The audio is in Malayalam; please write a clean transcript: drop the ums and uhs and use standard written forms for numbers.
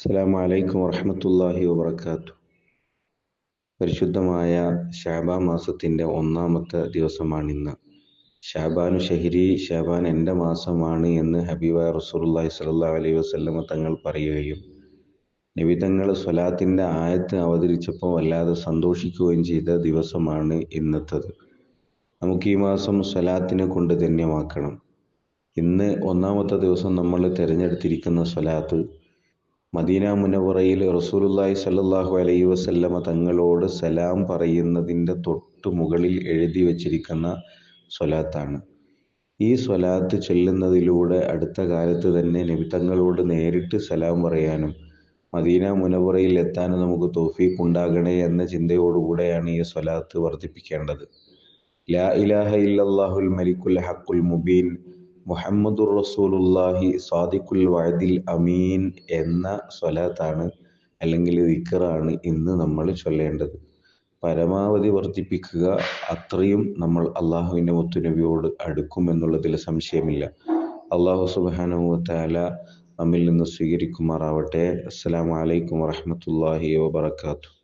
അസ്സലാമു അലൈക്കും വറഹ്മത്തുള്ളാഹി വബറകാതുഹു. പരിശുദ്ധമായ ശഅബാൻ മാസത്തിന്റെ ഒന്നാമത്തെ ദിവസമാണിന്ന്. ശഅബാനു ഷഹ്രി, ശഅബാൻ എൻ്റെ മാസമാണ് എന്ന് ഹബീബായ റസൂലുള്ളാഹി സ്വല്ലല്ലാഹു അലൈഹി വസല്ലമ തങ്ങൾ പറയുകയും നബി തങ്ങൾ സ്വലാത്തിന്റെ ആയത്ത് അവതരിച്ചപ്പോൾ വല്ലാതെ സന്തോഷിക്കുകയും ചെയ്ത ദിവസമാണ് ഇന്നത്തത്. നമുക്ക് ഈ മാസം സ്വലാത്തിനെ കൊണ്ട് ധന്യമാക്കണം. ഇന്ന് ഒന്നാമത്തെ ദിവസം നമ്മൾ തിരഞ്ഞെടുത്തിരിക്കുന്ന സ്വലാത്ത് മദീന മുനവ്വറയിൽ റസൂലുള്ളാഹി സ്വല്ലല്ലാഹു അലൈഹി വസല്ലമ തങ്ങളോട് സലാം പറയുന്നതിൻ്റെ തൊട്ട് മുകളിൽ എഴുതി വച്ചിരിക്കുന്ന സ്വലാത്താണ്. ഈ സ്വലാത്ത് ചൊല്ലുന്നതിലൂടെ അടുത്ത കാലത്ത് തന്നെ നബി തങ്ങളോട് നേരിട്ട് സലാം പറയാനും മദീന മുനവ്വറയിൽ എത്താനും നമുക്ക് തൗഫീഖ് ഉണ്ടാകണേ എന്ന ചിന്തയോടുകൂടെയാണ് ഈ സ്വലാത്ത് വർദ്ധിപ്പിക്കേണ്ടത്. ലാ ഇലാഹ ഇല്ലല്ലാഹുൽ മലിക്കുൽ ഹഖുൽ മുബീൻ മുഹമ്മദുർ റസൂലുള്ളാഹി സാദിഖുൽ വഅദിൽ അമീൻ എന്ന സ്വലാത്താണ് അല്ലെങ്കിൽ ദിക്റാണ് ഇന്ന് നമ്മൾ ചൊല്ലേണ്ടത്. പരമാവധി വർദ്ധിപ്പിക്കുക, അത്രയും നമ്മൾ അള്ളാഹുവിൻ്റെ മുത്തുനബിയോട് അടുക്കുമെന്നുള്ളതിൽ സംശയമില്ല. അള്ളാഹു സുബ്ഹാനഹു വ തആല നമ്മിൽ നിന്ന് സ്വീകരിക്കുമാറാവട്ടെ. അസ്സലാമു അലൈക്കും വറഹ്മത്തുള്ളാഹി വബറകാതുഹു.